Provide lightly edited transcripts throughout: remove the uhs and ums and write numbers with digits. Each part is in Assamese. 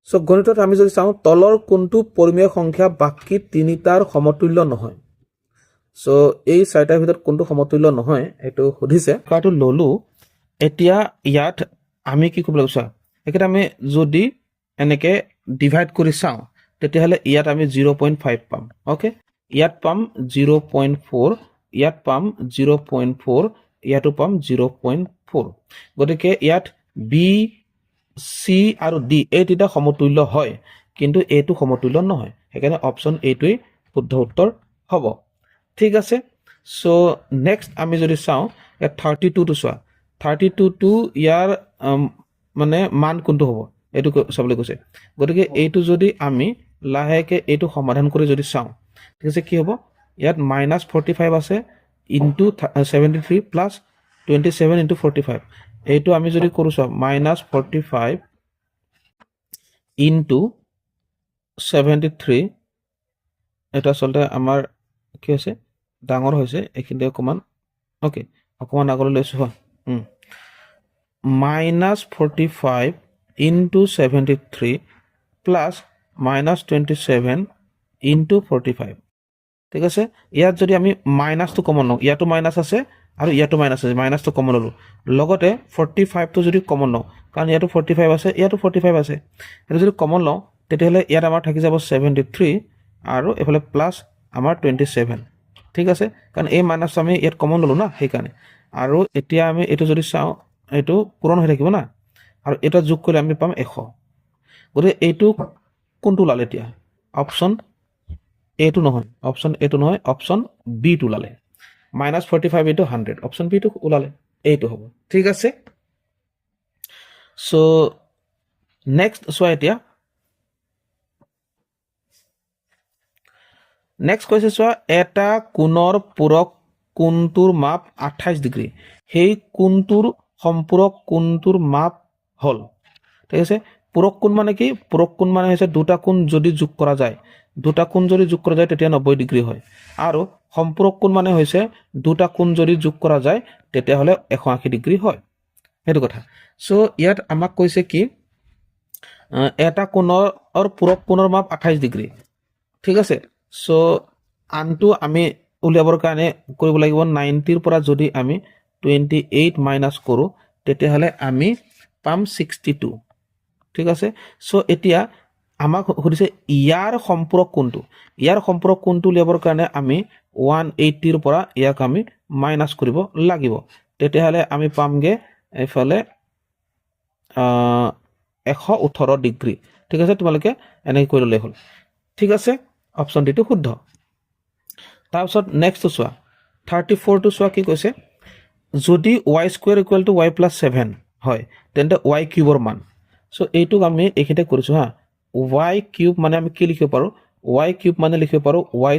সো গণিতত আমি যদি চাওঁ তলৰ কোনটো পৰিমেয় সংখ্যা বাকি তিনিটাৰ সমতুল্য নহয় সো এই চাৰিটাৰ ভিতৰত কোনটো সমতুল্য নহয় এইটো সুধিছে কাটো ললো এতিয়া ইয়াত আমি কি কৰিব লাগিব একেটা আমি যদি এনেকে ডিভাইড কৰি চাওঁ তেতিয়াহলে ইয়াত আমি 0.5 পাম ওকে ইয়াত পাম 0.4 ইয়াত পাম 0.4 ইয়াতো পাম 0.4 গতিকে ইয়াত বি সি আৰু ডি এই তিনিটা সমতুল্য হয় কিন্তু এইটো সমতুল্য নহয় সেইকাৰণে অপচন এইটোই শুদ্ধ উত্তৰ হ'ব ঠিক আছে সো নেক্সট আমি যদি চাওঁ ইয়াত 32 টো চোৱা 32 টো ইয়াৰ মানে মান কোনটো হ'ব এইটো চাবলৈ কৈছে গতিকে এইটো যদি আমি লাহেকে এইটো সমাধান কৰি যদি চাওঁ ঠিক আছে কি হ'ব ইয়াত -45 আছে ইনটু 73 প্লাস 27 ইনটু 45 এইটো আমি যদি কৰো চাওঁ -45 ইনটু 73 এটা আসলে আমাৰ কি আছে ডাঙৰ হৈছে এখিনতে অকমান ওকে অকমান আগলৈ লৈছো হয় -45 into 73 plus -27 into 45 ঠিক আছে ইয়াত যদি আমি মাইনাস তো কমন লওঁ ইয়াতো মাইনাস আছে আৰু ইয়াতো মাইনাস আছে মাইনাস তো কমন ললো লগতে 45 তো যদি কমন লওঁ কাৰণ ইয়াতো 45 আছে ইয়াতো 45 আছে এটা যদি কমন লওঁ তেতিয়াহলে ইয়াত আমাৰ থাকি যাব 73 আৰু এফালে প্লাস আমাৰ 27 ঠিক আছে কাৰণ এই মাইনাস আমি ইয়াত কমন ললো না সেই কাৰণে আৰু এতিয়া আমি এটো যদি চাওঁ এটো পূৰণ হৈ থাকিব না আৰু এটা যোগ কৰিলে আমি পাম 100 গতিকে এইটো কোনটো লালে এতিয়া অপচন এটো নহয় অপচন বি টো লালে -45 ইনটু 100 অপচন বি টো ওলালে এইটো হ'ব ঠিক আছে সো নেক্সট সোয়া এতিয়া নেক্সট কৈছে সোয়া এটা কোণৰ পূৰক কোণটোৰ মাপ 28 ডিগ্ৰী সেই কোণটোৰ সম্পূৰক কোণটোৰ মাপ হল ঠিক আছে পূৰক কোণ মানে কি পূৰক কোণ মানে হৈছে দুটা কোণ যদি যোগ কৰা যায় তেতিয়া 90 ডিগ্ৰী হয় আৰু সম্পূৰক কোণ মানে হৈছে দুটা কোণ যদি যোগ কৰা যায় তেতিয়া হলে 180 ডিগ্ৰী হয় হেতু কথা সো ইয়াত আমাক কৈছে কি এটা কোণৰ পূৰক কোণৰ মাপ 28 ডিগ্ৰী ঠিক আছে সো আনটো আমি উলিয়াবৰ কাৰণে কৰিব লাগিব 90 ৰ পৰা যদি আমি 28 মাইনাস কৰো তেতিয়া হলে আমি পাম 62 ঠিক আছে সো এতিয়া আমাক সুধিছে ইয়াৰ সম্পূৰক কোণটো উলিয়াবৰ কাৰণে আমি 180 ৰ পৰা ইয়াক আমি মাইনাস কৰিব লাগিব তেতিয়া হলে আমি পামগে এফালে 118 ডিগ্ৰী ঠিক আছে তোমালোকে এনে কৰি ললে হল ঠিক আছে অপচন ডি টো শুদ্ধ তাৰপিছত নেক্সট চোৱা 34 টো চোৱা কি কৈছে যদি y² = y + 7 হয় তেন্তে y কিউবৰ মান সো এইটোক আমি এখিতে কৰিছো হা y³ মানে আমি কি লিখিব পাৰো y³ মানে লিখিব পাৰো y²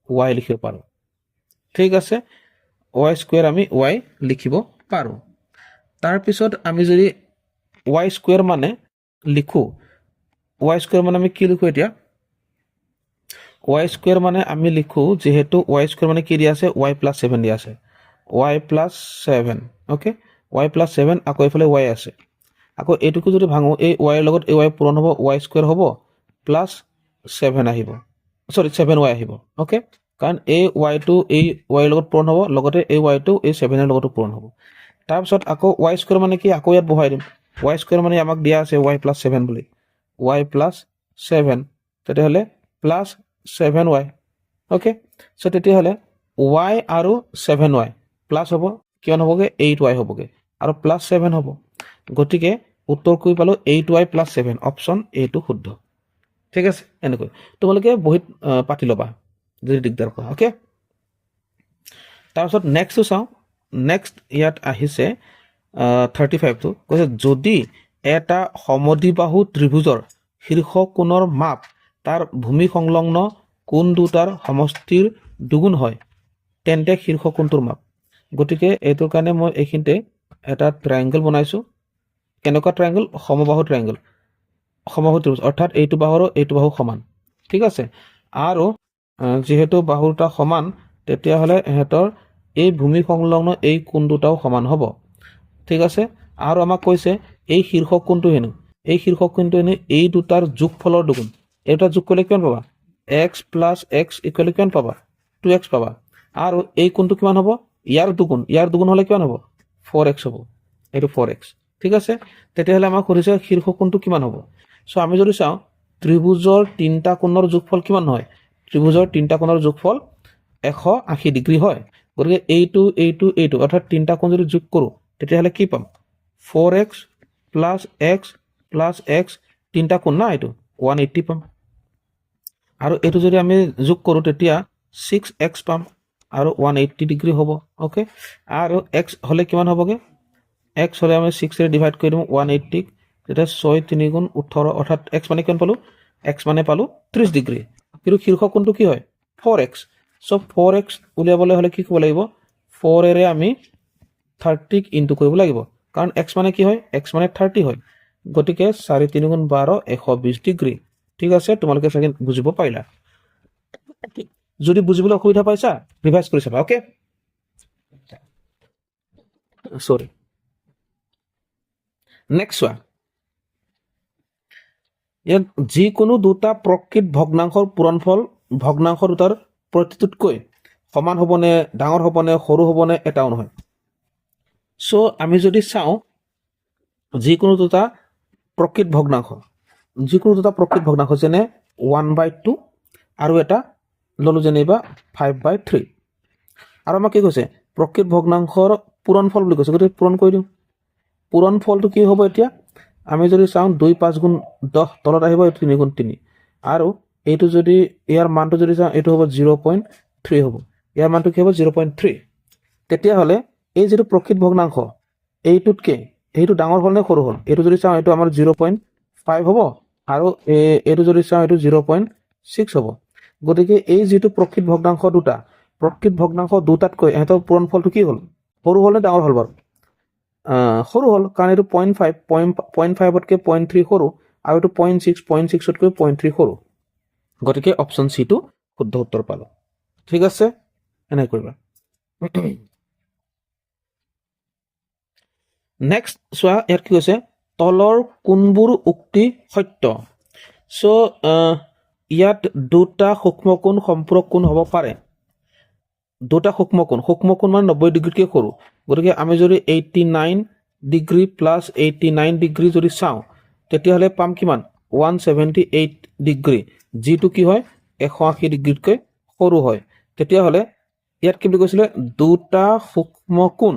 y লিখিব পাৰো ঠিক আছে y² আমি y লিখিব পাৰো তাৰ পিছত আমি যদি y² মানে লিখো y² মানে আমি কি লিখো এতিয়া y² মানে আমি লিখো যেহেতু y² মানে কি দিয়া আছে y + 7 দিয়া আছে y + 7 ওকে y + 7 আকৌ এফালে y আছে আকৌ এটুকু যদি ভাঙো এই y ৰ লগত এই y পূৰণ হ'ব y² হ'ব প্লাস 7 আহিব সৰি 7y আহিব ওকে কাৰণ এই y টো এই y ৰ লগত পূৰণ হ'ব লগতে এই y টো এই 7 ৰ লগতো পূৰণ হ'ব তাৰ পিছত আকৌ y² মানে কি আকৌ ইয়াত বহাই দিম y² মানে আমাক দিয়া আছে y + 7 বুলি y + 7 তেতিয়াহলে প্লাস 7y ওকে সো তেতিয়াহলে y আৰু 7y প্লাস হ'ব কিমান হ'বগে 8y হ'বগে আৰু প্লাস 7 হ'ব গতিকে উত্তৰ কই পালো 8y + 7 অপচন এ টো শুদ্ধ ঠিক আছে এনেকৈ তোমালোকে বহিত পাতি লবা যদি দিগদাৰ পোৱা ওকে তাৰপিছত নেক্সট চাও নেক্সট ইয়াত আহিছে 35 টো কৈছে যদি এটা সমদ্বিবাহু ত্ৰিভুজৰ শীৰ্ষ কোণৰ মাপ তাৰ ভূমি সংলগ্ন কোণ দুটাৰ সমষ্টিৰ দুগুণ হয় তেন্তে শীৰ্ষ কোণটোৰ মাপ গতিকে এইটোৰ কাৰণে মই এখিনতে এটা ট্ৰায়াঙ্গল বনাইছো কেনেকুৱা ট্ৰায়াঙ্গল সমবাহু ট্ৰায়াঙ্গল সমবাহু ত্ৰিভুজ অৰ্থাৎ এইটো বাহুৰ এইটো বাহু সমান ঠিক আছে আৰু যেহেতু বাহুটা সমান তেতিয়া হলে এহেতৰ এই ভূমি সংলগ্ন এই কোণ দুটাও সমান হ'ব ঠিক আছে আৰু আমাক কৈছে এই শীৰ্ষ কোণটো হেনু এই শীৰ্ষক কোণটো এনে এই দুটাৰ যোগফলৰ দুগুণ এই দুটা যোগ কৰিলে কিমান পাবা x প্লাছ x ইকুৱেল কিমান পাবা 2x পাবা আৰু এই কোণটো কিমান হ'ব ইয়াৰ দুগুণ হ'লে কিমান হ'ব 4x হ'ব এইটো 4x ঠিক আছে তেতিয়াহ'লে আমাক সুধিছে শীৰ্ষক কোণটো কিমান হ'ব সো আমি যদি চাওঁ ত্ৰিভুজৰ তিনিটা কোণৰ যোগফল কিমান হয় ত্ৰিভুজৰ তিনিটা কোণৰ যোগফল 180 ডিগ্ৰী হয় গতিকে এইটো অৰ্থাৎ তিনিটা কোণ যদি যোগ কৰোঁ তেতিয়াহ'লে কি পাম 4x plus x plus x তিনিটা কোণ না এইটো 180 পাম আৰু এইটো যদি আমি যোগ কৰোঁ তেতিয়া 6x পাম আৰু 180 ডিগ্ৰী হ'ব ওকে আৰু x হ'লে কিমান হ'বগে x হ'লে আমি 6 ৰে ডিভাইড কৰি দিম 180 তেতিয়া 6 3 গুণ 18 অৰ্থাৎ x মানে কিমান পালো x মানে পালো 30 ডিগ্ৰী কিন্তু শীৰ্ষক কোণটো কি হয় 4x সো 4x উলিয়াবলৈ হ'লে কি কৰিব লাগিব 4 এৰে আমি 30 ইনটু কৰিব লাগিব কাৰণ x মানে কি হয় x মানে 30 হয় গতিকে 4 3 গুণ 12 120 ডিগ্ৰী ঠিক আছে তোমালোকে চাগে বুজিব পাৰিলা যদি বুজিবলৈ অসুবিধা পাইছা ৰিভাইজ কৰি চাবা ওকে সৰি নেক্সট ওয়ান ইয়াত যিকোনো দুটা প্ৰকৃত ভগ্নাংশৰ পূৰণফল ভগ্নাংশ দুটাৰ প্ৰতিটোতকৈ সমান হ'বনে ডাঙৰ হ'বনে সৰু হ'বনে এটাও নহয় সো আমি যদি চাওঁ যিকোনো দুটা প্ৰকৃত ভগ্নাংশ যেনে 1/2 আৰু এটা ললো যেনিবা 5/3 আৰু আমাক কি কৈছে প্ৰকৃত ভগ্নাংশৰ পূৰণফল বুলি কৈছে গতিকে পূৰণ কৰি দিওঁ পূৰণফলটো কি হ'ব এতিয়া আমি যদি চাওঁ 2 5 গুণ 10 তলত আহিব 3 গুণ 3 আৰু এইটো যদি ইয়াৰ মানটো যদি চাওঁ এইটো হ'ব 0.3 হ'ব ইয়াৰ মানটো কি হ'ব 0.3 তেতিয়াহ'লে এই যেটো প্ৰকৃত ভগ্নাংশ এইটোতকে এইটো ডাঙৰ হ'ল নে সৰু হ'ল এইটো যদি চাওঁ এইটো আমাৰ 0.5 হ'ব আৰু এইটো যদি চাওঁ এইটো 0.6 হ'ব গতিকে এই যেটো প্ৰকৃত ভগ্নাংশ দুটাতকৈ এটাৰ পূৰণফলটো কি হ'ল সৰু হ'ল নে ডাঙৰ হ'ল বাৰু সৰু হ'ল কাৰণ এইটো 0.5 তকৈ 0.3 সৰু আৰু এইটো 0.6 তকৈ 0.3 সৰু গতিকে অপচন সি টো শুদ্ধ উত্তৰ পালো ঠিক আছে এনে কৰিবা নেক্সট চোৱা ইয়াত কি কৈছে তলৰ কোনবোৰ উক্তি সত্য সো ইয়াত দুটা সূক্ষ্মকোণ সম্পূৰক কোণ হ'ব পাৰে দুটা সূক্ষ্মকোণ মানে 90 ডিগ্ৰীতকৈ সৰু গতিকে আমি যদি 89 ডিগ্ৰী প্লাছ 89 ডিগ্ৰী যদি চাওঁ তেতিয়াহ'লে পাম কিমান 178 ডিগ্ৰী যিটো কি হয় 180 ডিগ্ৰীতকৈ সৰু হয় তেতিয়াহ'লে ইয়াত কি বুলি কৈছিলে দুটা সূক্ষ্মকোণ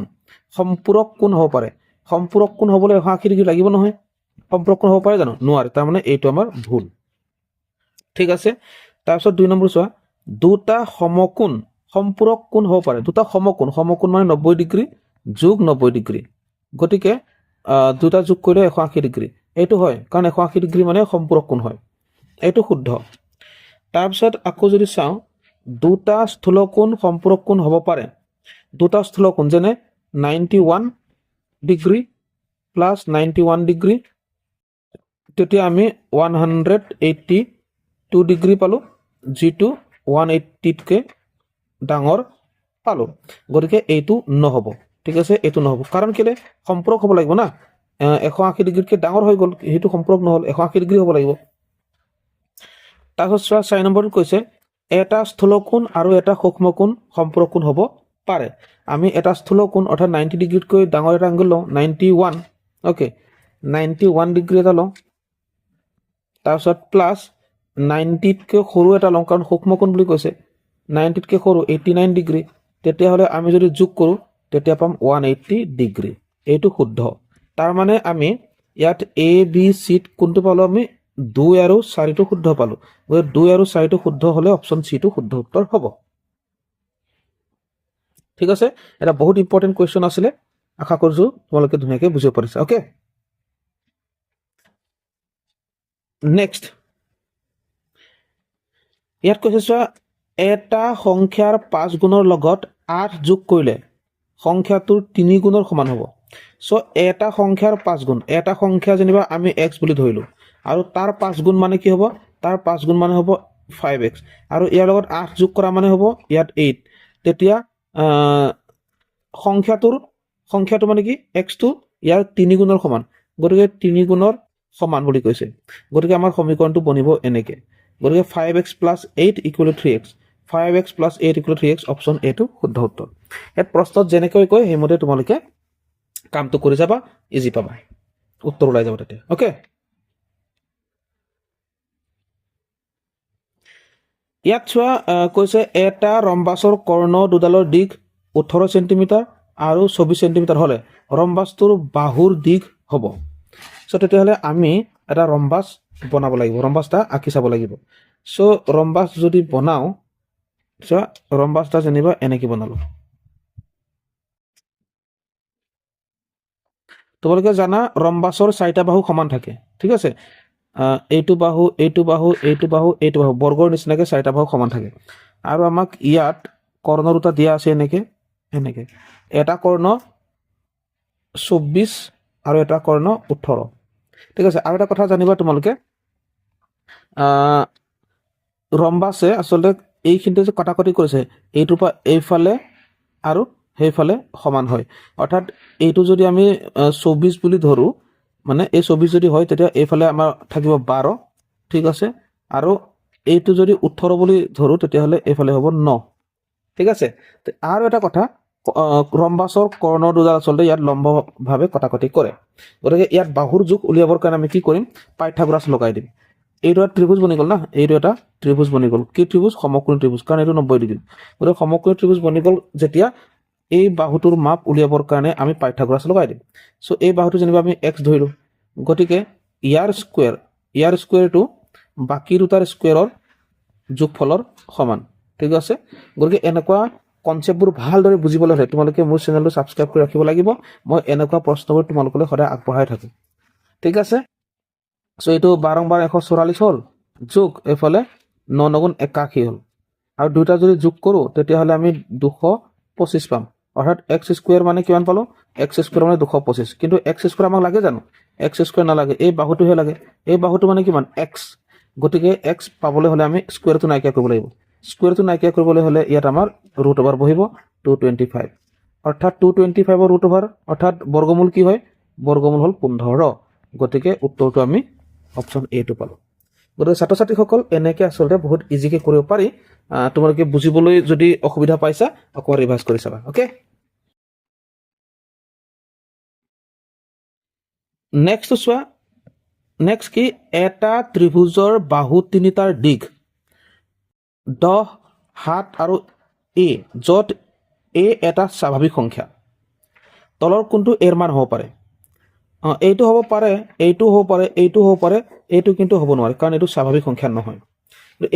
সম্পূৰক কোণ হ'ব পাৰে সম্পূৰক কোণ হ'বলৈ 180 ডিগ্ৰী লাগিব নহয় সম্পূৰক কোণ হ'ব পাৰে জানো নোৱাৰে তাৰ মানে এইটো আমাৰ ভুল ঠিক আছে তাৰপিছত 2 নম্বৰ চোৱা দুটা সমকোণ সম্পূৰক কোণ হ'ব পাৰে দুটা সমকোণ মানে 90 ডিগ্ৰী যোগ 90 ডিগ্ৰী গতিকে দুটা যোগ কৰিলে 180 ডিগ্ৰী এইটো হয় কাৰণ 180 ডিগ্ৰী মানে সম্পূৰক কোণ হয় এইটো শুদ্ধ তাৰপিছত আকৌ যদি চাওঁ দুটা স্থূলকোণ সম্পূৰক কোণ হ'ব পাৰে দুটা স্থূলকোণ যেনে 91 ডিগ্ৰী প্লাছ 91 ডিগ্ৰী তেতিয়া আমি 182 ডিগ্ৰী পালো যিটো 180 তকৈ ডাঙৰ পালো গতিকে এইটো নহব ঠিক আছে এইটো নহব কাৰণ কেলে সম্পূৰক হ'ব লাগিব না 180 ডিগ্ৰীতকৈ ডাঙৰ হৈ গ'ল সেইটো সম্পূৰক নহ'ল 180 ডিগ্ৰী হ'ব লাগিব তাৰপিছত চোৱা 4 নম্বৰত কৈছে এটা স্থূলকোণ আৰু এটা সূক্ষ্মকোণ সম্পূৰক কোণ হ'ব পাৰে আমি এটা স্থূলকোণ অৰ্থাৎ 90 ডিগ্ৰীতকৈ ডাঙৰ এটা এংগল লওঁ 91 ওকে 91 ডিগ্ৰী এটা লওঁ তাৰপিছত প্লাছ 90 তকৈ সৰু এটা লওঁ কাৰণ সূক্ষ্মকোণ বুলি কৈছে 90 তকৈ সৰু 89 ডিগ্ৰী তেতিয়াহ'লে আমি যদি যোগ কৰোঁ তেতিয়া পাম 180 ডিগ্ৰী এইটো শুদ্ধ তাৰ মানে আমি ইয়াত এ বি সি কোনটো পালো আমি 2 আৰু 4 টো শুদ্ধ পালো গতিকে 2 আৰু 4 টো শুদ্ধ হ'লে অপচন সি টো শুদ্ধ উত্তৰ হ'ব ঠিক আছে এটা বহুত ইম্পৰ্টেন্ট কোৱেশ্চন আছিলে আশা কৰিছো তোমালোকে ধুনীয়াকৈ বুজিব পাৰিছা ওকে নেক্সট ইয়াত কৈছে চোৱা এটা সংখ্যাৰ 5 গুণৰ লগত 8 যোগ কৰিলে সংখ্যাটোৰ 3 গুণৰ সমান হ'ব সো এটা সংখ্যাৰ 5 গুণ এটা সংখ্যা যেনিবা আমি x বুলি ধৰিলো আৰু তাৰ 5 গুণ মানে কি হ'ব তাৰ 5 গুণ মানে হ'ব 5x আৰু ইয়াৰ লগত 8 যোগ কৰা মানে হ'ব ইয়াত 8 তেতিয়া সংখ্যাটো মানে কি x টো ইয়াৰ 3 গুণৰ সমান গতিকে 3 গুণৰ সমান বুলি কৈছে গতিকে আমাৰ সমীকৰণটো বনিব এনেকে গতিকে 5x + 8 = 3x 5x + 8 = 3x option A টো শুদ্ধ উত্তৰ ইয়াত প্ৰশ্নত যেনেকৈ কয় সেইমতে তোমালোকে কামটো কৰি যাবা ইজি পাবা উত্তৰ ওলাই যাব তাতে ওকে ইয়াত চোৱা কৈছে এটা ৰম্বাছৰ কৰ্ণ দুডালৰ দিশ 18 সেণ্টিমিটাৰ আৰু 24 সেণ্টিমিটাৰ হলে ৰম্বাছটোৰ বাহুৰ দিশ হ'ব সো তেতিয়াহ'লে আমি এটা ৰম্বাছ বনাব লাগিব ৰম্বাছটা আঁকি চাব লাগিব সো ৰম্বাছ যদি বনাও চোৱা ৰম্বাছটা যেনিবা এনেকৈ বনালো তোমালোকে জানা ৰম্বাছৰ 4টা বাহু সমান থাকে ঠিক আছে এইটো বাহু এইটো বাহু এইটো বাহু এইটো বাহু বৰ্গৰ নিচিনাকৈ 4টা বাহু সমান থাকে আৰু আমাক ইয়াত কৰ্ণ দুটা দিয়া আছে এনেকৈ এনেকৈ এটা কৰ্ণ 24 আৰু এটা কৰ্ণ 18 ঠিক আছে আৰু এটা কথা জানিবা তোমালোকে ৰম্বাছে আচলতে এইখিনিতে যে কটাকটি কৰিছে এইটোৰ পৰা এইফালে আৰু সেইফালে সমান হয় অৰ্থাৎ এইটো যদি আমি 24 বুলি ধৰো মানে এই 24 যদি হয় তেতিয়া এইফালে আমাৰ থাকিব 12 ঠিক আছে আৰু এইটো যদি 18 বুলি ধৰো তেতিয়াহ'লে এইফালে হ'ব 9 ঠিক আছে আৰু এটা কথা ৰম্বাছৰ কৰ্ণ দুডাল আচলতে ইয়াত লম্বভাৱে কটাকটি কৰে গতিকে ইয়াত বাহুৰ জোখ উলিয়াবৰ কাৰণে আমি কি কৰিম পাইথাগোৰাছ লগাই দিম এইটো এটা ত্ৰিভুজ বনি গ'ল না এইটো এটা ত্ৰিভুজ বনি গ'ল কি ত্ৰিভুজ সমকোণী ত্ৰিভুজ কাৰণ এইটো 90 ডিগ্ৰী গতিকে সমকোণী ত্ৰিভুজ বনি গ'ল যেতিয়া এই বাহুটোৰ মাপ উলিয়াবৰ কাৰণে আমি পাইথাগোৰাছ লগাই দিম সো এই বাহুটো যেনিবা আমি x ধৰিলো গতিকে ইয়াৰ স্কোয়াৰটো বাকি দুটাৰ স্কোয়াৰৰ যোগফলৰ সমান ঠিক আছে গতিকে এনেকুৱা কনসেপ্টবোৰ ভালদৰে বুজিবলৈ হ'লে তোমালোকে মোৰ চেনেলটো সাবস্ক্ৰাইব কৰি ৰাখিব লাগিব মই এনেকুৱা প্ৰশ্নবোৰ তোমালোকলৈ সদায় আগবঢ়াই থাকো ঠিক আছে সো এইটো 12 × 144 হ'ল যোগ এফালে 9 × 9 = 81 হ'ল আৰু দুটা যদি যোগ কৰো তেতিয়াহ'লে আমি 225 পাম অৰ্থাৎ x² মানে কিমান পালো x² মানে 225 কিন্তু x² আমাক লাগে জানো x² নালাগে এই বাহুটোহে লাগে এই বাহুটো মানে কিমান x গতিকে x পাবলৈ হ'লে আমি স্কয়াৰটো নাইকিয়া কৰিব লাগিব স্কয়াৰটো নাইকিয়া কৰিবলৈ হ'লে ইয়াত আমাৰ √ওভাৰ বহিব 225 অৰ্থাৎ 225 ৰ √ওভাৰ অৰ্থাৎ বৰ্গমূল কি হয় বৰ্গমূল হ'ল 15 গতিকে উত্তৰটো আমি অপচন এ টো পালো গতিকে ছাত্ৰ ছাত্ৰীসকল এনেকৈ আচলতে বহুত ইজিকৈ কৰিব পাৰি তোমালোকে বুজিবলৈ যদি অসুবিধা পাইছা আকৌ ৰিভাইজ কৰি চাবা ওকে নেক্সট চোৱা নেক্সট কি এটা ত্ৰিভুজৰ বাহু তিনিটাৰ দিশ 10 7 আৰু a য'ত a এটা স্বাভাৱিক সংখ্যা তলৰ কোনটো এৰ মান হ'ব পাৰে এইটো হ'ব পাৰে এইটো হ'ব পাৰে এইটো হ'ব পাৰে এইটো কিন্তু হ'ব নোৱাৰে কাৰণ এইটো স্বাভাৱিক সংখ্যা নহয়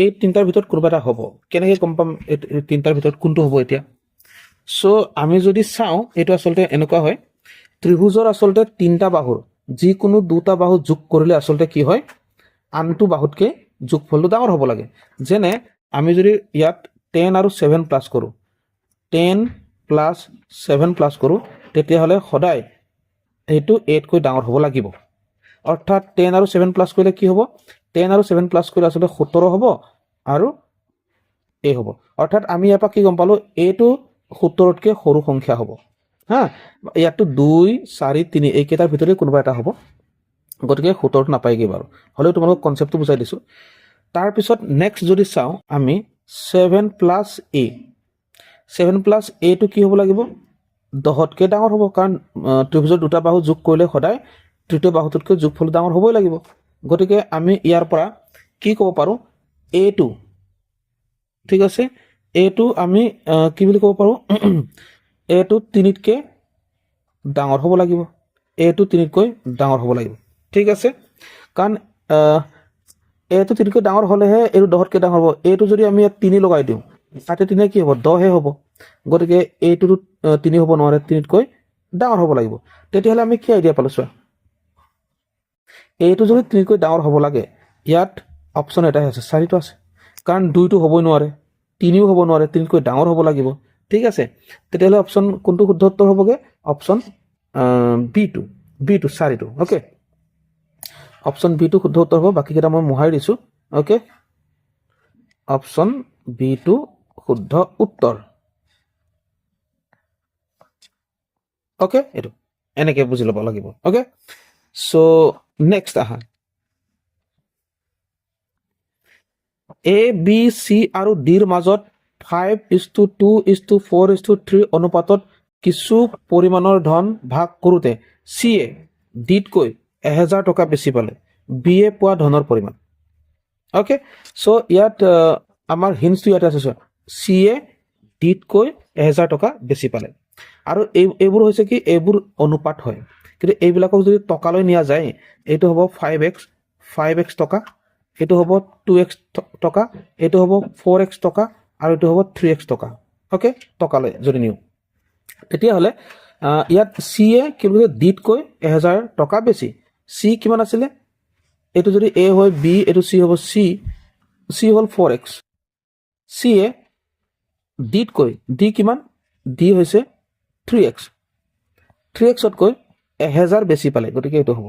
এই তিনটাৰ ভিতৰত কোনোবা এটা হ'ব কেনেকৈ গম পাম এই তিনটাৰ ভিতৰত কোনটো হ'ব এতিয়া সো আমি যদি চাওঁ এইটো আচলতে এনেকুৱা হয় ত্ৰিভুজৰ আচলতে তিনটা বাহুৰ যিকোনো দুটা বাহু যোগ কৰিলে আচলতে কি হয় আনটো বাহুতকৈ যোগফলটো ডাঙৰ হ'ব লাগে যেনে আমি যদি ইয়াত 10 আৰু 7 প্লাছ কৰোঁ 10 + 7 প্লাছ কৰোঁ তেতিয়াহ'লে সদায় এইটো 8 কৈ ডাঙৰ হ'ব লাগিব অৰ্থাৎ 10 আৰু 7 প্লাছ কৰিলে কি হ'ব 10 আৰু 7 প্লাছ কৰিলে আচলতে 17 হ'ব আৰু a হ'ব অৰ্থাৎ আমি ইয়াৰ পৰা কি গম পালো এইটো 17তকৈ সৰু সংখ্যা হ'ব হা ইয়াতো 2 4 3 এইকেইটাৰ ভিতৰতে কোনোবা এটা হ'ব গতিকে 17টো নাপায়গৈ বাৰু হ'লেও তোমালোকক কনচেপ্টটো বুজাই দিছোঁ তাৰপিছত নেক্সট যদি চাওঁ আমি 7 + a 7 + a টো কি হ'ব লাগিব 10তকৈ ডাঙৰ হ'ব কাৰণ ত্ৰিভুজৰ দুটা বাহু যোগ কৰিলে সদায় তৃতীয় বাহুটোতকৈ যোগফল ডাঙৰ হ'বই লাগিব গতিকে আমি ইয়াৰ পৰা কি ক'ব পাৰোঁ a2 ঠিক আছে a2 আমি কি বুলি ক'ব পাৰোঁ a2 3তকৈ ডাঙৰ হ'ব লাগিব a2 3তকৈ ডাঙৰ হ'ব লাগিব ঠিক আছে কাৰণ a2 3তকৈ ডাঙৰ হ'লেহে এইটো 10তকৈ ডাঙৰ হ'ব a2 যদি আমি 3 লগাই দিওঁ তাতে 3 কি হ'ব 10 হে হ'ব গতিকে a2 3 হ'ব নোৱাৰে 3তকৈ ডাঙৰ হ'ব লাগিব তেতিয়াহ'লে আমি কি আইডিয়া পালোঁ চোৱা a2 যদি 3তকৈ ডাঙৰ হ'ব লাগে ইয়াত অপশ্যন এটাই আছে 4টো আছে কাৰণ 2টো হ'বই নোৱাৰে 3ও হ'ব নোৱাৰে 3তকৈ ডাঙৰ হ'ব লাগিব ঠিক আছে তেতিয়াহ'লে অপশ্যন কোনটো শুদ্ধ উত্তৰ হ'বগে option b2 4টো okay option b2 শুদ্ধ উত্তৰ হ'ব বাকিকেইটা মই মোহাৰি দিছোঁ ওকে অপশ্যন b2 শুদ্ধ উত্তৰ ওকে এইটো এনেকৈ বুজি ল'ব লাগিব ওকে সো নেক্সট আহা এ বি চি আৰু ডিৰ মাজত 5:2:4:3 অনুপাতত কিছু পৰিমাণৰ ধন ভাগ কৰোঁতে চি এ ডিতকৈ 1000 টকা বেছি পালে বি এ পোৱা ধনৰ পৰিমাণ অ'কে চ' ইয়াত আমাৰ হিন্টছটো ইয়াতে আছে চোৱা চি এ ডিতকৈ 1000 টকা বেছি পালে আৰু এইবোৰ হৈছে কি এইবোৰ অনুপাত হয় কিন্তু এইবিলাকক যদি টকালৈ নিয়া যায় এইটো হ'ব 5x টকা এইটো হ'ব 2x টকা এইটো হ'ব 4x টকা আৰু এইটো হ'ব 3x টকা ওকে টকালৈ যদি নিওঁ তেতিয়াহ'লে ইয়াত চি এ কি বুলি ডিতকৈ 1000 টকা বেছি চি কিমান আছিলে এইটো যদি এ হয় বি এইটো চি হ'ব চি হ'ল 4x চি এ ডিতকৈ ডি কিমান ডি হৈছে 3xতকৈ 1000 বেছি পালে গতিকে এইটো হ'ব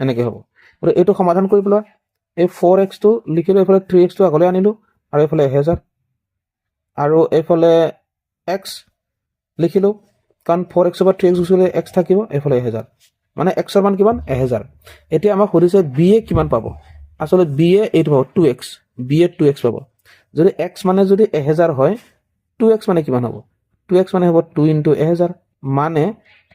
এনেকৈ হ'ব গতিকে এইটো সমাধান কৰি পেলোৱা এই 4xটো লিখিলোঁ এইফালে 3xটো আগলৈ আনিলোঁ আৰু এইফালে 1000 আৰু এইফালে x লিখিলোঁ কাৰণ 4x বা 3x গুচিলে x থাকিব এইফালে 1000 মানে xৰ মান কিমান 1000 এতিয়া আমাক সুধিছে বি এ কিমান পাব আসলে বি এ এইটো পাব 2x বি এ 2x পাব যদি x মানে যদি 1000 হয় 2x মানে কিমান হ'ব 2x মানে হ'ব 2 * 1000 মানে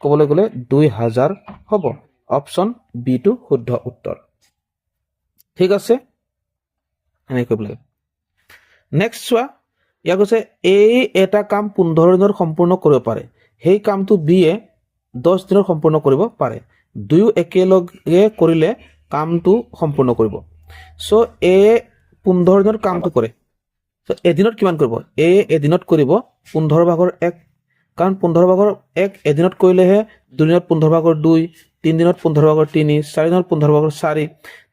ক'বলৈ গ'লে 2000 হ'ব অপচন বি টো শুদ্ধ উত্তৰ ঠিক আছে এনেকৈ কৰিব লাগে নেক্সট চোৱা ইয়াক কৈছে এই এটা কাম 15 দিনত সম্পূৰ্ণ কৰিব পাৰে সেই কামটো বি এ 10 দিনত সম্পূৰ্ণ কৰিব পাৰে দুয়ো একেলগে কৰিলে কামটো সম্পূৰ্ণ কৰিব সো এ 15 দিনত কামটো কৰে সো এদিনত কিমান কৰিব এ এদিনত কৰিব 15/1 কাৰণ 15/1 এদিনত কৰিলেহে দুদিনত 15/2 3 দিনত 15/3 4 দিনত 15/4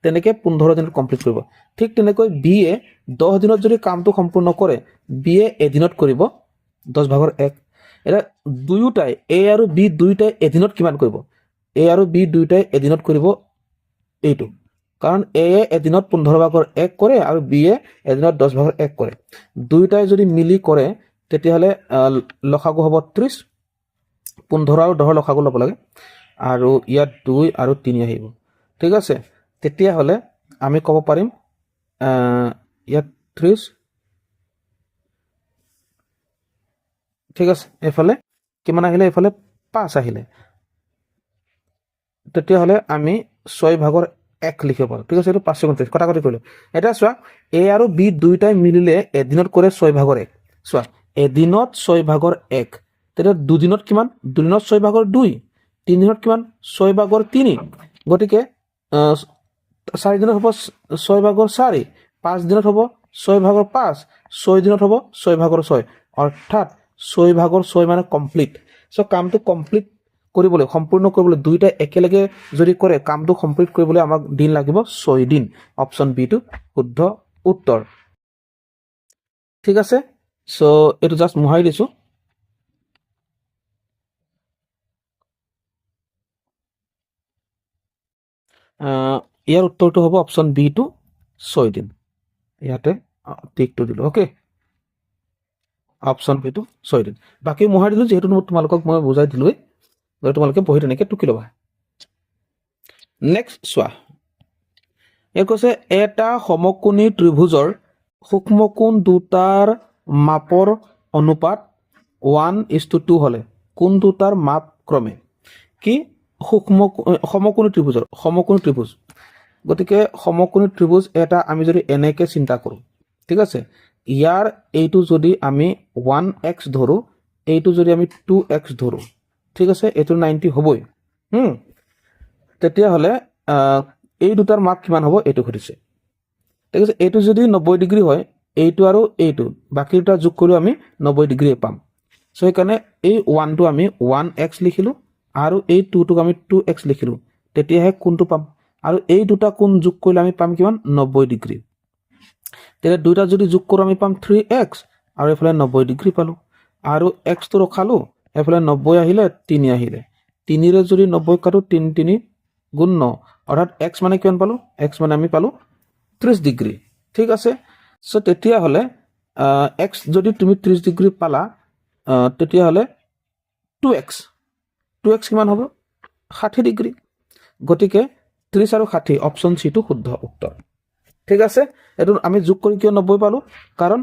তেনেকৈ 15 দিনত কমপ্লিট কৰিব ঠিক তেনেকৈ বি এ 10 দিনত যদি কামটো সম্পূৰ্ণ কৰে বি এ এদিনত কৰিব 10/1 এটা দুয়োটাই এ আৰু বি দুয়োটাই এদিনত কিমান কৰিব এ আৰু বি দুয়োটাই এদিনত কৰিব এইটো কাৰণ এ এদিনত 15/1 কৰে আৰু বি এ এদিনত 10/1 কৰে দুয়োটাই যদি মিলি কৰে তেতিয়াহ'লে লসাগু হ'ব 30 15 আৰু 10 লসাগু ল'ব লাগে আৰু ইয়াত 2 আৰু 3 আহিব ঠিক আছে তেতিয়াহ'লে আমি ক'ব পাৰিম ইয়াত 30 ঠিক আছে এফালে কিমান আহিলে এফালে 5 আহিলে তেতিয়াহ'লে আমি 6/1 লিখিব পাৰোঁ ঠিক আছে এইটো 5 কটাকটি কৰিলোঁ এটা চোৱা এ আৰু বি দুয়োটাই মিলিলে এদিনত কৰে 6/1 চোৱা এদিনত 6/1 তেতিয়া দুদিনত কিমান দুদিনত 6/2 তিনিদিনত কিমান 6/3 গতিকে 4 দিনত হ'ব 6/4 5 দিনত হ'ব 6/5 6 দিনত হ'ব 6/6 অৰ্থাৎ 6/6 মানে কমপ্লিট সো কামটো কমপ্লিট কৰিবলৈ সম্পূৰ্ণ কৰিবলৈ দুইটা একেলগে যদি কৰে কামটো কমপ্লিট কৰিবলৈ আমাক দিন লাগিব 6 দিন অপচন বি টো শুদ্ধ উত্তৰ ঠিক আছে সো এইটো জাস্ট মুহাই দিছো ইয়াৰ উত্তৰটো হ'ব অপচন বি টো 6 দিন ইয়াতে টিকটো দিলো ওকে অপচন বি টো 6 দিন বাকি মুহাই দিলো যেহেতু তোমালোকক মই বুজাই দিলোই তোমালোকে বহি তেনেকৈ টুকি ল'বা নেক্সট চোৱা এই কৈছে এটা সমকোণী ত্ৰিভুজৰ সূক্ষ্মকোণ দুটাৰ মাপৰ অনুপাত 1:2 হ'লে কোণ দুটাৰ মাপ ক্ৰমে কি সমকোণী ত্ৰিভুজ গতিকে সমকোণী ত্ৰিভুজ এটা আমি যদি এনেকৈ চিন্তা কৰোঁ ঠিক আছে ইয়াৰ এইটো যদি আমি 1x ধৰোঁ এইটো যদি আমি 2x ধৰোঁ ঠিক আছে এইটো 90 হ'বই তেতিয়াহ'লে এই দুটাৰ মাপ কিমান হ'ব এইটো সুধিছে ঠিক আছে এইটো যদি 90 ডিগ্ৰী হয় এইটো আৰু এইটো বাকি দুটা যোগ কৰিও আমি 90 ডিগ্ৰী পাম সো সেইকাৰণে এই 1টো আমি 1x লিখিলোঁ আৰু এই 2টোক আমি 2x লিখিলোঁ তেতিয়াহে কোণটো পাম আৰু এই দুটা কোণ যোগ কৰিলে আমি পাম কিমান 90 ডিগ্ৰী তেতিয়া দুটা যদি যোগ কৰোঁ আমি পাম 3x আৰু এইফালে 90 ডিগ্ৰী পালোঁ আৰু xটো ৰখালোঁ এইফালে 90 আহিলে 3 আহিলে 3ৰে যদি 90 কাটো 3 3 গুণ 9 অৰ্থাৎ x মানে কিমান পালোঁ x মানে আমি পালোঁ 30 ডিগ্ৰী ঠিক আছে সো তেতিয়াহ'লে x যদি তুমি 30 ডিগ্ৰী পালা তেতিয়াহ'লে 2x কিমান হ'ব 60 ডিগ্ৰী গতিকে 30 আৰু 60 অপশ্যন চিটো শুদ্ধ উত্তৰ ঠিক আছে এইটো আমি যোগ কৰি কিয় 90 পালো কাৰণ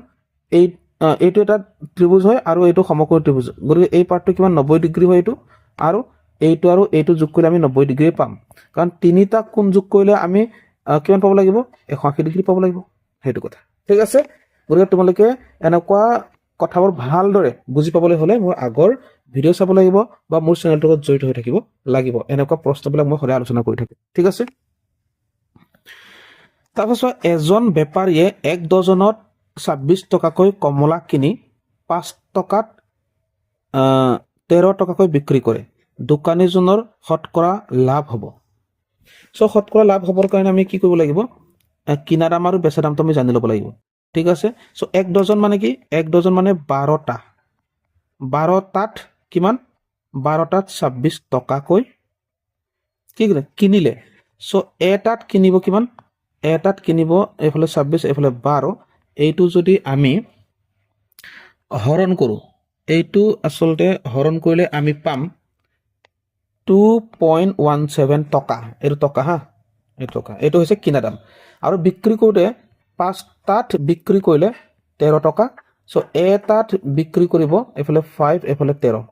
এইটো এটা ত্ৰিভুজ হয় আৰু এইটো সমকোণী ত্ৰিভুজ গতিকে এই পাৰ্টটো কিমান 90 ডিগ্ৰী হয় এইটো আৰু এইটো যোগ কৰিলে আমি 90 ডিগ্ৰী পাম কাৰণ তিনিটা কোণ যোগ কৰিলে আমি কিমান পাব লাগিব 180 ডিগ্ৰী পাব লাগিব সেইটো কথা ঠিক আছে গতিকে তোমালোকে এনেকুৱা কথাবোৰ ভালদৰে বুজি পাবলৈ হলে মোৰ আগৰ ভিডিঅ' চাব লাগিব বা মোৰ চেনেলটোৰ লগত জড়িত হৈ থাকিব লাগিব এনেকুৱা প্ৰশ্নবিলাক মই সদায় আলোচনা কৰি থাকোঁ ঠিক আছে তাৰপিছত এজন বেপাৰীয়ে 1 ডজনত 26 টকাকৈ কমলা কিনি 5 টকাত 13 টকাকৈ বিক্ৰী কৰে দোকানীজনৰ শতকৰা লাভ হ'ব সো শতকৰা লাভ হ'বৰ কাৰণে আমি কি কৰিব লাগিব কিনা দাম আৰু বেচা দামটো আমি জানি ল'ব লাগিব ঠিক আছে সো 1 ডজন মানে কি 1 ডজন মানে 12টা 12টাত কিমান 12টাত 26 টকাকৈ কি কিনিলে সো এটাত কিনিব কিমান এটাত কিনিব এফালে 26 এফালে 12 এইটো যদি আমি হৰণ কৰোঁ এইটো আসলতে হৰণ কৰিলে আমি পাম 2.17 টকা এইটো টকা হা এইটো টকা এইটো হৈছে কিনা দাম আৰু বিক্ৰী কৰোঁতে 5টাত বিক্ৰী কৰিলে 13 টকা সো এটাত বিক্ৰী কৰিব এফালে 5 এফালে 13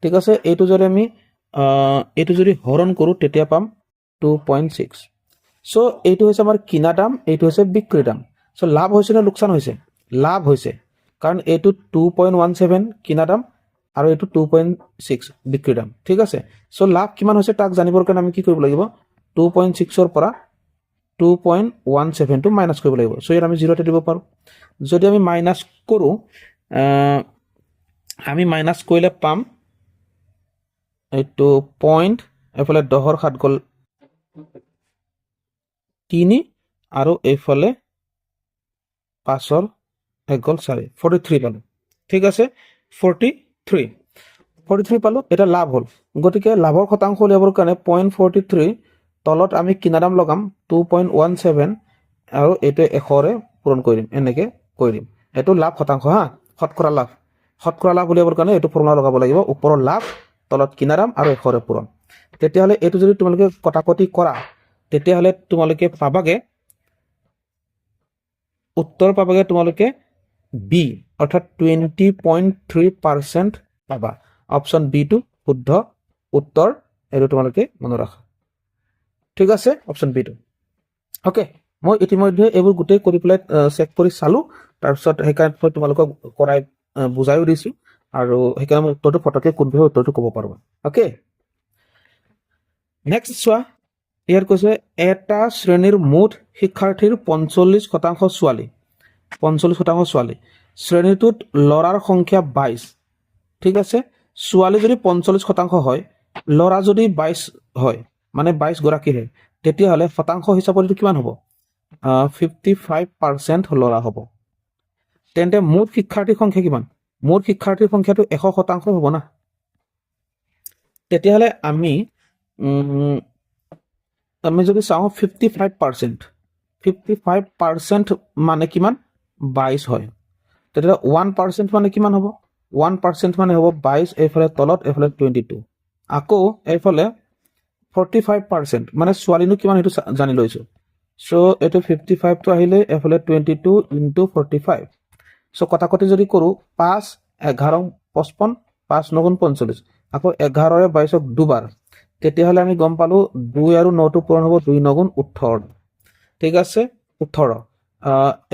ঠিক আছে এইটো যদি হৰণ কৰোঁ তেতিয়া পাম 2.6 সো এইটো হৈছে আমাৰ কিনা দাম এইটো হৈছে বিক্ৰী দাম সো লাভ হৈছে নে লোকচান হৈছে লাভ হৈছে কাৰণ এইটো 2.17 কিনা দাম আৰু এইটো 2.6 বিক্ৰী দাম ঠিক আছে সো লাভ কিমান হৈছে তাক জানিবৰ কাৰণে আমি কি কৰিব লাগিব 2.6 ৰ পৰা 2.17 টো মাইনাস কৰিব লাগিব সো ইয়াত আমি 0 তে দিব পাৰো যদি আমি মাইনাস কৰো আমি মাইনাস কৰিলে পাম এইটো পইণ্ট এফালে 10 ৰ 7 গল 3 আৰু এইফালে 5 ৰ 1 গল 4 43 পালো ঠিক আছে 43 পালো এটা লাভ হল গতিকে লাভৰ শতাংশ উলিয়াবৰ কাৰণে 0.43 তলত আমি কিনা দাম লগাম 2.17 আৰু এইটো 100 ৰে পূৰণ কৰি দিম এনেকে কৰি দিম এটো লাভ শতাংশ হা শতকৰা লাভ উলিয়াবৰ কাৰণে এটো ফৰ্মুলা লগাব লাগিব ওপৰৰ লাভ তলত কিনা দাম আৰু 100 ৰে পূৰণ তেতিয়াহলে এটো যদি তোমালোকে কটাকটি কৰা তেতিয়াহলে তোমালোকে পাবাগে উত্তৰ পাবাগে তোমালোকে বি অৰ্থাৎ 20.3% পাবা অপচন বি টু শুদ্ধ উত্তৰ এটো তোমালোকে মনত ৰাখা ঠিক আছে অপচন বি টু ওকে মই ইতিমধ্যে এইবোৰ গুটেই কৰি পেলাই চেক কৰি চালো তাৰ পিছত হেকাৰণে তোমালোকক কৰাই বুজাইও দিছো আৰু হেকাৰণে উত্তৰটো ফটকে কোনভাবে উত্তৰটো ক'ব পাৰবা ওকে নেক্সট চোৱা ইয়াৰ কৈছে এটা শ্ৰেণীৰ মুঠ শিক্ষাৰ্থীৰ 45% ছোৱালী শ্ৰেণীটোত লৰাৰ সংখ্যা 22 ঠিক আছে ছোৱালী যদি 45% হয় লৰা যদি 22 হয় মানে 22 গৰাকী হয় তেতিয়াহলে শতাংশ হিচাপত কিমান হ'ব 55% লৰা হ'ব তেন্তে মুঠ শিক্ষাৰ্থীৰ সংখ্যা কিমান মুঠ শিক্ষাৰ্থীৰ সংখ্যাটো 100% হ'ব না তেতিয়াহলে আমি যদি চাওঁ 55% মানে কিমান 22 হয় তেতিয়া 1% মানে কিমান হ'ব 1% মানে হ'ব 22 এফালে তলত এফালে 22 আকৌ এফালে 45% মানে ছোৱালীনো কিমান হেতু জানি লৈছো সো এটো 55 টো আহিলে এফালে 22 ইনটু 45 সো কটাকটি যদি কৰো 5 11 55 5 9 45 আকৌ 11 ৰে 22ক দুবাৰ তেতিয়াহলে আমি গম পালো 2 আৰু 9 টো পূৰণ হ'ব 2 9 18 ঠিক আছে 18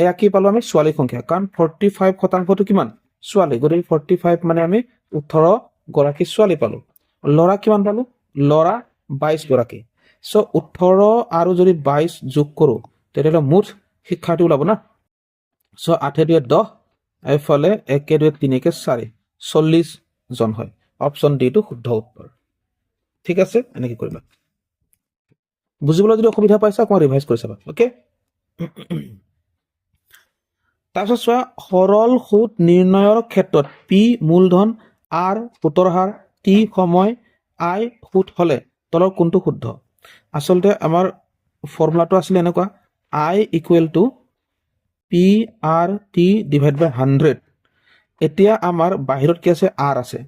এয়া কি পালো আমি ছোৱালী সংখ্যা কাৰণ 45% টো কিমান ছোৱালী গতিকে 45 মানে আমি 18 গৰাকী ছোৱালী পালো লৰা কিমান পালো লৰা 22 গৰাকী সো 18 আৰু যদি 22 যোগ কৰো তেতিয়াহলে মুঠ শিক্ষাৰ্থী ওলাব না সো 8 2 10 এফালে 1 2 3 4 40 জন হয় অপচন ডি টো শুদ্ধ উত্তৰ ঠিক আছে এনেকৈ কৰিবা বুজিবলৈ যদি অসুবিধা পাইছা অকমান ৰিভাইজ কৰি চাবা ওকে তাৰপিছত চোৱা সৰল সুদ নিৰ্ণয়ৰ ক্ষেত্ৰত পি মূলধন আৰ সুতৰ হাৰ টি সময় আই সুদ হলে তলৰ কোনটো শুদ্ধ আসলতে আমাৰ ফৰ্মুলাটো আছিল এনেকুৱা I equal to P R T divide by 100 এতিয়া আমাৰ বাহিৰত কি আছে আৰ আছে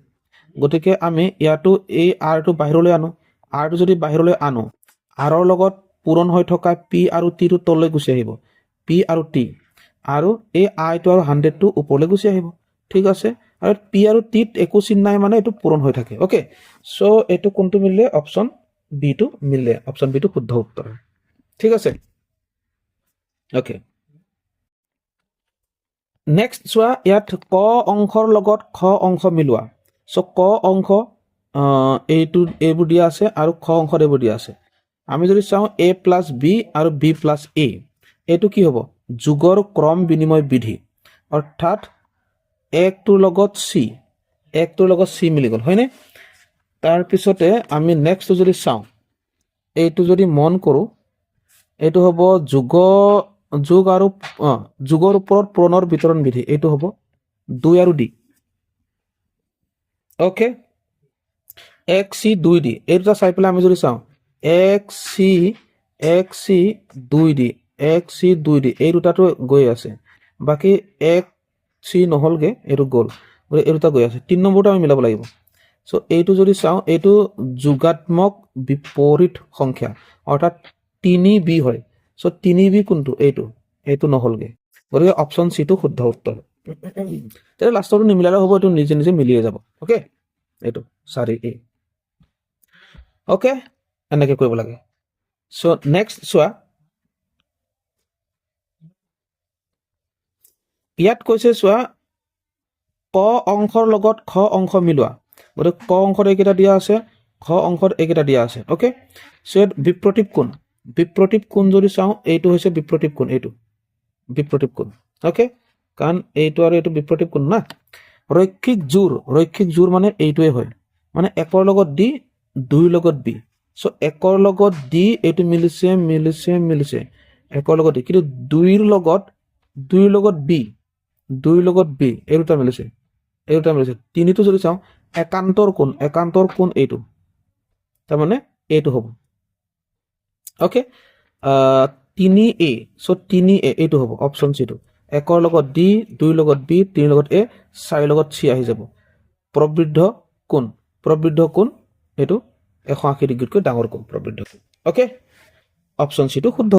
গতিকে আমি ইয়াতো এই আৰ টো বাহিৰলৈ আনো আৰ টো যদি বাহিৰলৈ আনো আৰৰ লগত পূৰণ হৈ থকা পি আৰু টিটো তললৈ গুচি আহিব পি আৰু টি আৰু এই আইটো আৰু 100টো ওপৰলৈ গুচি আহিব ঠিক আছে আৰু পি আৰু টিত একো চিন নাই মানে এইটো পূৰণ হৈ থাকে ওকে সো এইটো কোনটো মিলে অপচন বি টো মিলে অপচন বি টো শুদ্ধ উত্তৰ ঠিক আছে ওকে নেক্সট চোৱা ইয়াত ক অংশৰ লগত খ অংশ মিলোৱা সো ক অংশ এইবোৰ দিয়া আছে আৰু খ অংশত এইবোৰ দিয়া আছে আমি যদি চাওঁ a প্লাছ বি আৰু b প্লাছ a এইটো কি হ'ব যোগৰ ক্ৰম বিনিময় বিধি অৰ্থাৎ একটোৰ লগত c মিলি গ'ল হয়নে তাৰপিছতে আমি নেক্সট যদি চাওঁ এইটো যদি মন কৰোঁ এইটো হ'ব যোগৰ ওপৰত পূৰণৰ বিতৰণ বিধি এইটো হ'ব 2 আৰু d ওকে এক চি 2 d এই দুটা চাই পেলাই আমি যদি চাওঁ এক চি 2 d এই দুটাটো গৈ আছে বাকি এক চি নহলগে এইটো গ'ল এই দুটা গৈ আছে 3 নম্বৰটো আমি মিলাব লাগিব সো এইটো যদি চাওঁ এইটো যোগাত্মক বিপৰীত সংখ্যা অৰ্থাৎ 3b হয় সো 3b কোনটো এইটো নহলগে গতিকে অপচন সি টো শুদ্ধ উত্তৰ তেনে লাষ্টটো নিমিলালে হ'ব এইটো নিজে নিজে মিলিয়ে যাব ওকে এইটো 4a ওকে এনেকৈ কৰিব লাগে সো নেক্সট চোৱা ইয়াত কৈছে চোৱা ক অংশৰ লগত খ অংশ মিলোৱা গতিকে ক অংশত এইকেইটা দিয়া আছে খ অংশত এইকেইটা দিয়া আছে ওকে সো ইয়াত বিপ্ৰতীপ কোণ যদি চাওঁ এইটো হৈছে বিপ্ৰতীপ কোণ ওকে কাৰণ এইটো আৰু এইটো বিপ্ৰতীপ কোণ না ৰৈখিক জোৰ মানে এইটোৱে হয় মানে একৰ লগত d 2 লগত b সো একৰ লগত d এইটো মিলিছে একৰ লগত d কিন্তু 2 লগত b এই দুটা মিলিছে তিনিটো যদি চাওঁ একান্তৰ কোণ এইটো তাৰমানে এইটো হ'ব ওকে 3a সো 3a এইটো হ'ব অপচন সি টো একৰ লগত d 2 লগত b 3 লগত a 4 লগত c আহি যাব প্ৰবৃদ্ধ কোণ এইটো 180 ডিগ্ৰীতকৈ ডাঙৰ কোণ প্ৰবৃদ্ধ কোণ ওকে অপচন সি টো শুদ্ধ